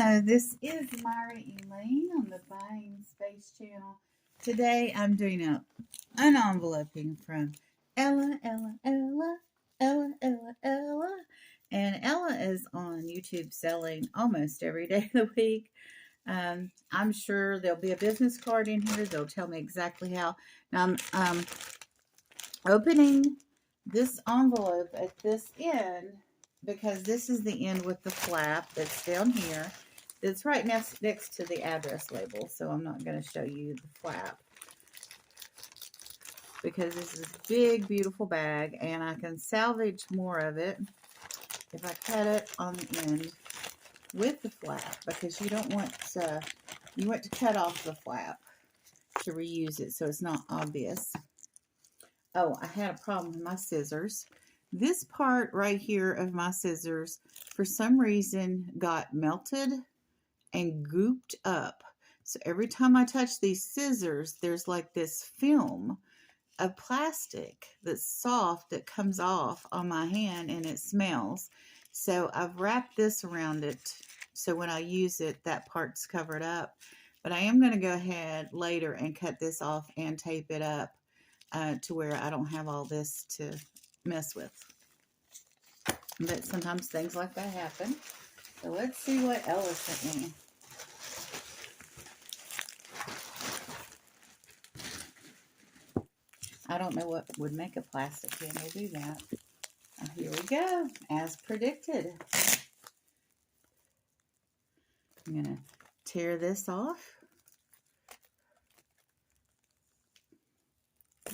Hello, this is Myra Elaine on the Buying Space channel. Today I'm doing an unenveloping from Ella. And Ella is on YouTube selling almost every day of the week. I'm sure there'll be a business card in here. They'll tell me exactly how. Now I'm opening this envelope at this end because this is the end with the flap that's down here. It's right next to the address label, so I'm not going to show you the flap because this is a big, beautiful bag, and I can salvage more of it if I cut it on the end with the flap, because you don't want to, you want to cut off the flap to reuse it so it's not obvious. Oh, I had a problem with my scissors. This part right here of my scissors, for some reason, got melted and gooped up. So every time I touch these scissors, there's like this film of plastic that's soft that comes off on my hand, and it smells. So I've wrapped this around it so when I use it, that part's covered up. But I am going to go ahead later and cut this off and tape it up to where I don't have all this to mess with. But sometimes things like that happen. So let's see what Ella sent me. I don't know what would make a plastic candle do that. Here we go, as predicted. I'm going to tear this off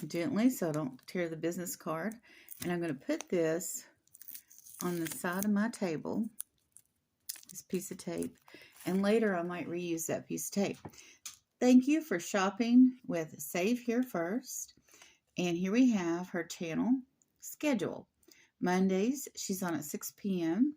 gently so I don't tear the business card. And I'm going to put this on the side of my table, this piece of tape, and later I might reuse that piece of tape. Thank you for shopping with Save Here First. And here we have her channel schedule. Mondays, she's on at 6 p.m.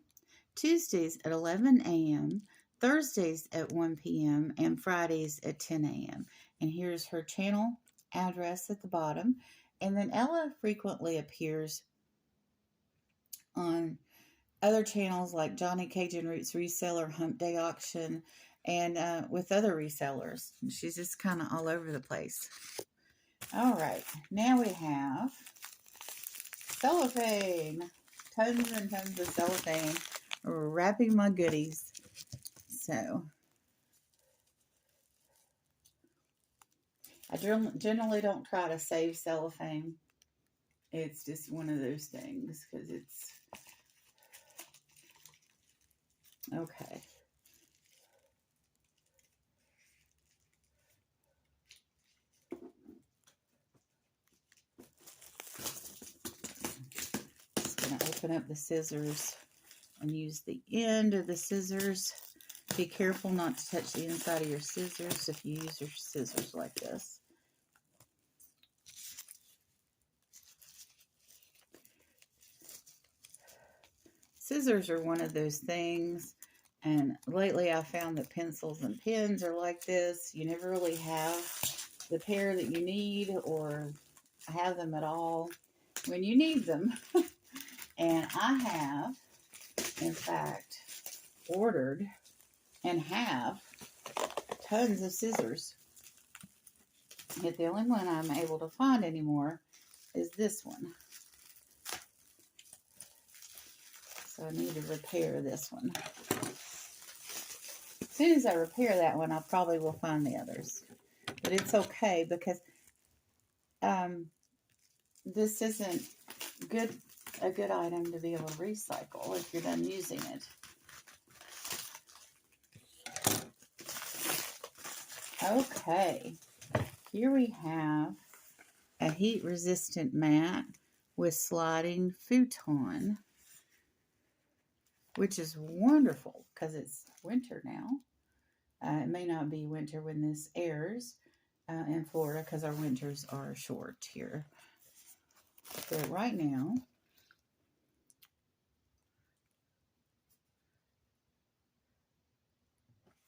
Tuesdays at 11 a.m. Thursdays at 1 p.m. and Fridays at 10 a.m. And here's her channel address at the bottom. And then Ella frequently appears on other channels like Johnny Cajun Roots Reseller, Hump Day Auction, and with other resellers. She's just kind of all over the place. All right, now we have cellophane. Tons and tons of cellophane wrapping my goodies. So I generally don't try to save cellophane. It's just one of those things because it's okay. Just going to open up the scissors and use the end of the scissors. Be careful not to touch the inside of your scissors if you use your scissors like this. Scissors are one of those things, and lately I found that pencils and pens are like this. You never really have the pair that you need or have them at all when you need them. And I have, in fact, ordered and have tons of scissors. Yet the only one I'm able to find anymore is this one. So I need to repair this one. As soon as I repair that one, I probably will find the others. But it's okay because this isn't a good item to be able to recycle if you're done using it. Okay, here we have a heat-resistant mat with sliding futon, which is wonderful because it's winter now. It may not be winter when this airs in Florida because our winters are short here. So right now,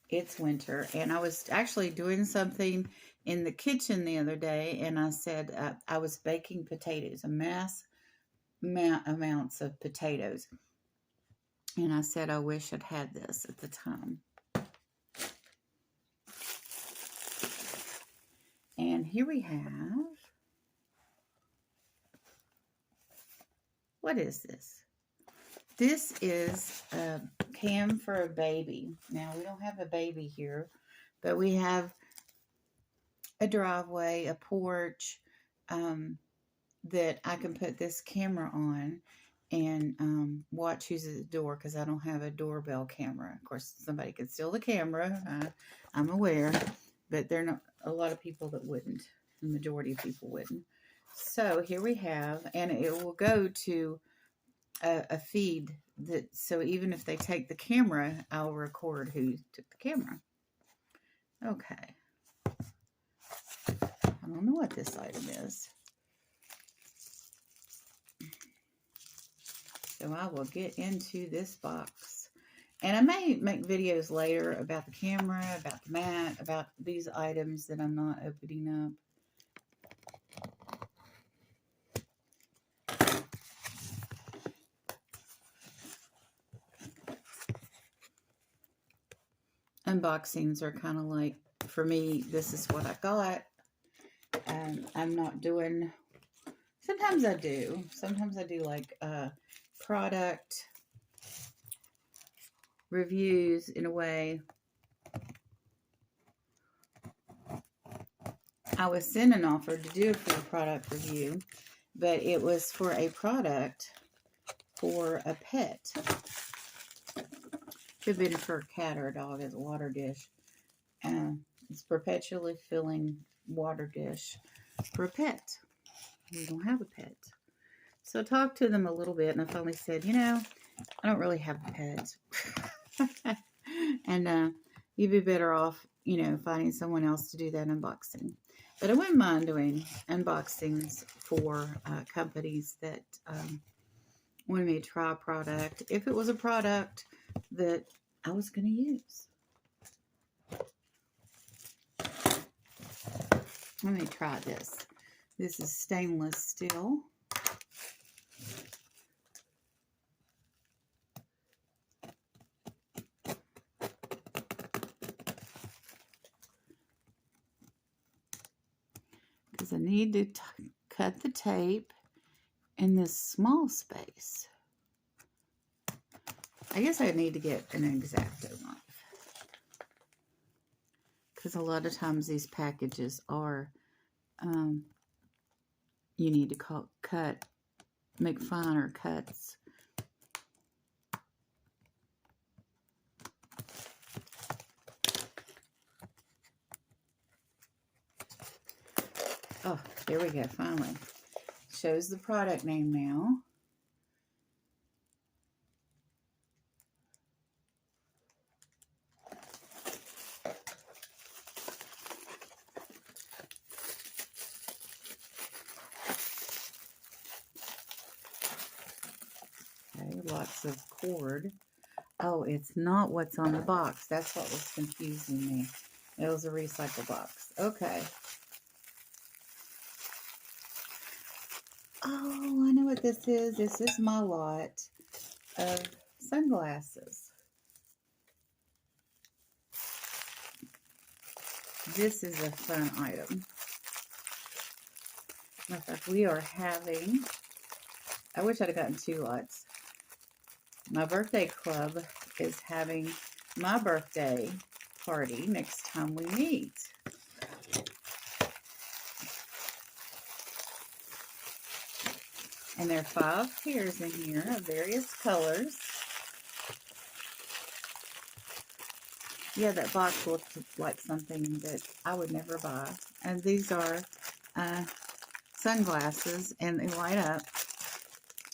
it's winter, and I was actually doing something in the kitchen the other day, and I said I was baking potatoes, amounts of potatoes, and I said I wish I'd had this at the time. And here we have, what is this? This is a cam for a baby. Now, we don't have a baby here, but we have a driveway, a porch, that I can put this camera on and watch who's at the door, because I don't have a doorbell camera. Of course, somebody could steal the camera. I'm aware, but there are not a lot of people that wouldn't. The majority of people wouldn't. So here we have, and it will go to a feed that, so even if they take the camera, I'll record who took the camera. Okay. I don't know what this item is. So I will get into this box. And I may make videos later about the camera, about the mat, about these items that I'm not opening up. Unboxings are kind of like, for me, this is what I got. I'm not doing, sometimes I do. Sometimes I do like product reviews in a way. I was sent an offer to do a free product review, but it was for a product for a pet. Could have been for a cat or a dog as a water dish. It's perpetually filling water dish for a pet. We don't have a pet. So I talked to them a little bit, and I finally said, you know, I don't really have pets. And you'd be better off, you know, finding someone else to do that unboxing. But I wouldn't mind doing unboxings for companies that wanted me to try a product, if it was a product that I was going to use. Let me try this. This is stainless steel. Because I need to cut the tape in this small space. I guess I need to get an X-Acto knife, because a lot of times these packages are, you need to make finer cuts. Oh, there we go, finally. Shows the product name now. Okay, lots of cord. Oh, it's not what's on the box. That's what was confusing me. It was a recycle box. Okay. Oh, I know what this is. This is my lot of sunglasses. This is a fun item. Matter of fact, we are having, I wish I'd have gotten 2 lots. My birthday club is having my birthday party next time we meet. And there are 5 pairs in here of various colors. Yeah, that box looked like something that I would never buy. And these are sunglasses, and they light up.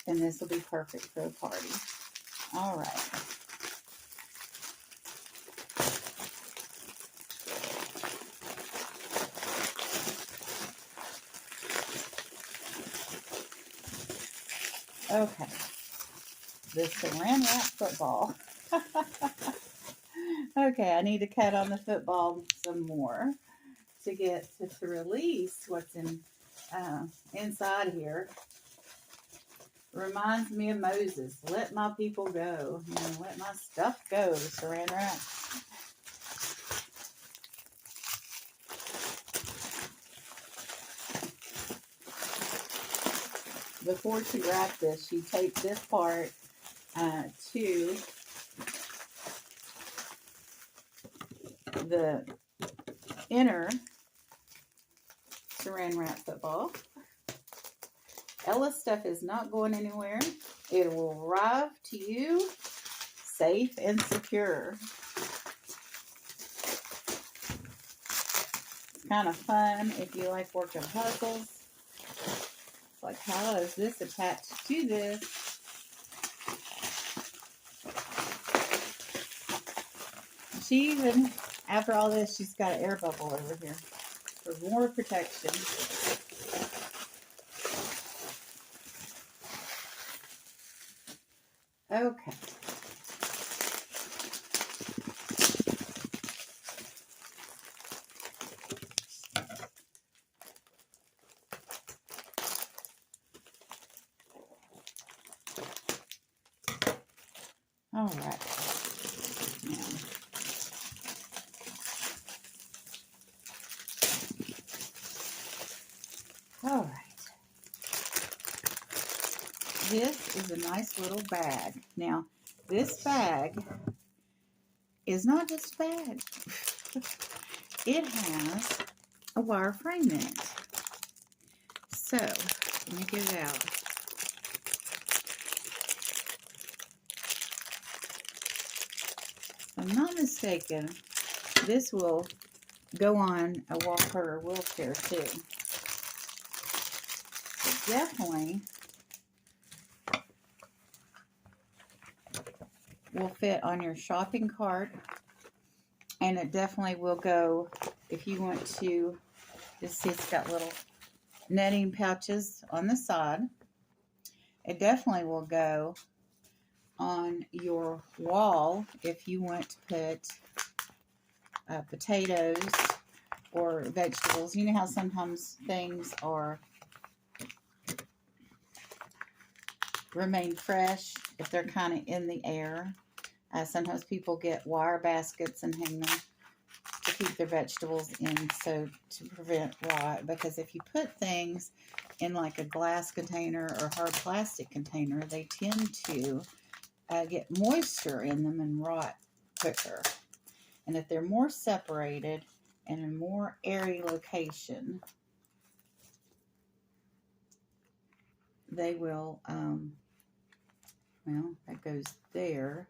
And this will be perfect for a party. All right. Okay. The saran wrap football. Okay, I need to cut on the football some more to get to release what's inside here. Reminds me of Moses. Let my people go. You know, let my stuff go. Saran wrap. before she wrapped this, she taped this part to the inner saran wrap football. Ella's stuff is not going anywhere. It will arrive to you safe and secure. It's kind of fun if you like working puzzles. It's like, how is this attached to this? She even, after all this, she's got an air bubble over here for more protection. Okay. All right. Now, all right. This is a nice little bag. Now, this bag is not just a bag. It has a wire frame in it. So, let me get it out. If I'm not mistaken, this will go on a walker or wheelchair too. So definitely will fit on your shopping cart, and it definitely will go if you want to. Just see, it's got little netting pouches on the side. It definitely will go on your wall if you want to put potatoes or vegetables. You know how sometimes things remain fresh if they're kind of in the air. Sometimes people get wire baskets and hang them to keep their vegetables in, so to prevent rot. Because if you put things in like a glass container or hard plastic container, they tend to get moisture in them and rot quicker. And if they're more separated and in a more airy location, they will, well, that goes there.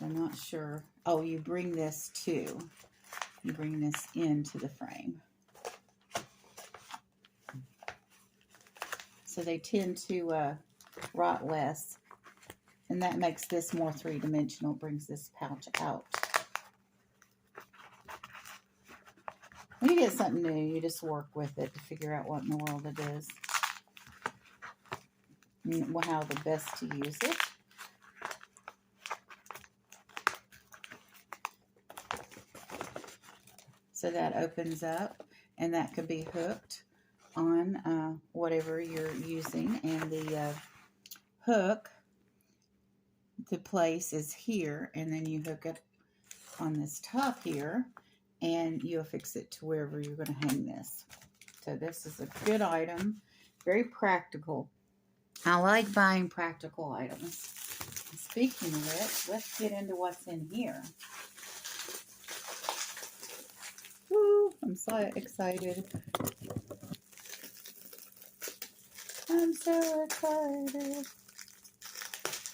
I'm not sure. Oh, you bring this too. You bring this into the frame. So they tend to rot less. And that makes this more three-dimensional, brings this pouch out. When you get something new, you just work with it to figure out what in the world it is. And how the best to use it. So that opens up, and that could be hooked on whatever you're using. And the hook, the place is here, and then you hook it on this top here, and you'll fix it to wherever you're going to hang this. So this is a good item, very practical. I like buying practical items. And speaking of it, let's get into what's in here. Woo, I'm so excited. I'm so excited.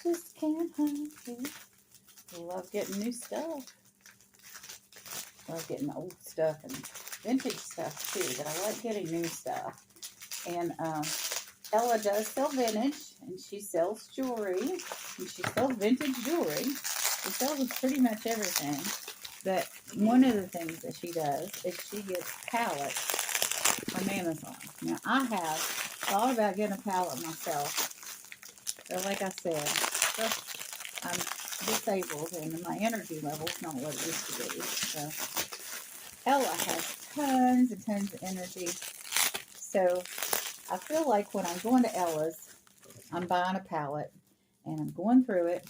Just can't hide it. Love getting new stuff. Love getting old stuff and vintage stuff too, but I like getting new stuff. And Ella does sell vintage, and she sells jewelry, and she sells vintage jewelry. She sells pretty much everything. But one of the things that she does is she gets pallets from Amazon. Now, I have thought about getting a pallet myself. But like I said, I'm disabled and my energy level is not what it used to be. So Ella has tons and tons of energy. So I feel like when I'm going to Ella's, I'm buying a pallet and I'm going through it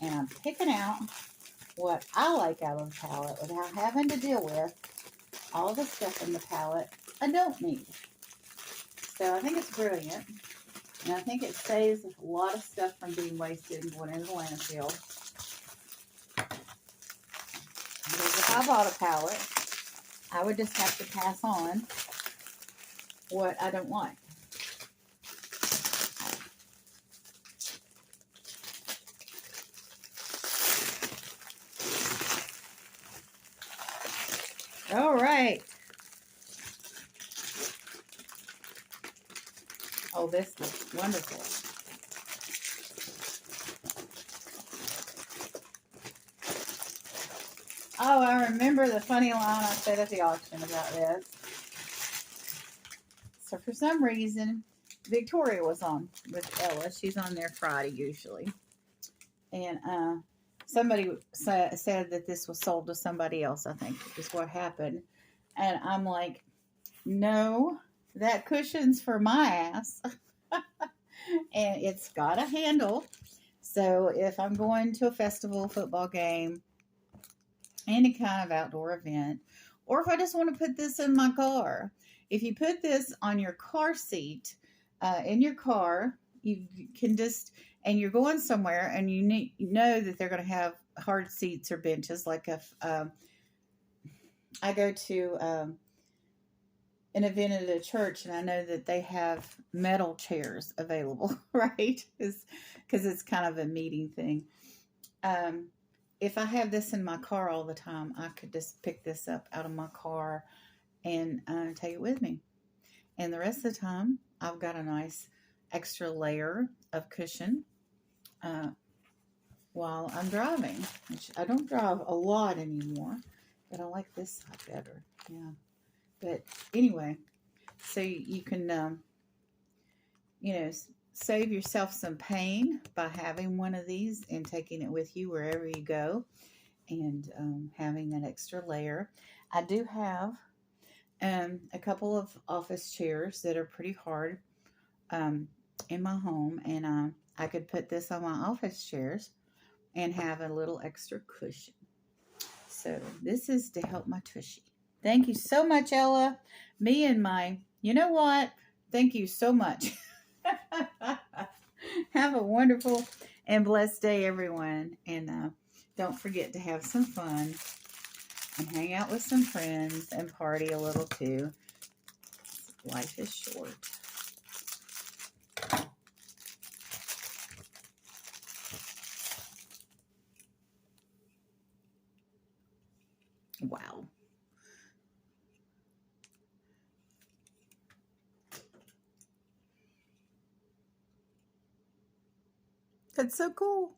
and I'm picking out what I like out of the pallet without having to deal with all the stuff in the pallet I don't need. So I think it's brilliant. And I think it saves a lot of stuff from being wasted and going into the landfill. Because if I bought a pallet, I would just have to pass on what I don't like. All right. Oh, this looks wonderful. Oh, I remember the funny line I said at the auction about this. So for some reason, Victoria was on with Ella. She's on there Friday usually. And somebody said that this was sold to somebody else, I think is what happened. And I'm like, no, that cushion's for my ass. And it's got a handle. So if I'm going to a festival, football game, any kind of outdoor event, or if I just want to put this in my car, if you put this on your car seat in your car, you can just, and you're going somewhere and you know that they're going to have hard seats or benches. Like if I go to an event at a church and I know that they have metal chairs available, right? Because it's kind of a meeting thing. If I have this in my car all the time, I could just pick this up out of my car and take it with me. And the rest of the time, I've got a nice extra layer of cushion while I'm driving. Which I don't drive a lot anymore, but I like this side better. Yeah. But anyway, so you can, save yourself some pain by having one of these and taking it with you wherever you go, and having that extra layer. I do have a couple of office chairs that are pretty hard in my home, and I could put this on my office chairs and have a little extra cushion. So this is to help my tushy. Thank you so much, Ella. Me and you know what? Thank you so much. Have a wonderful and blessed day, everyone. And don't forget to have some fun and hang out with some friends and party a little too. Life is short. Wow. That's so cool.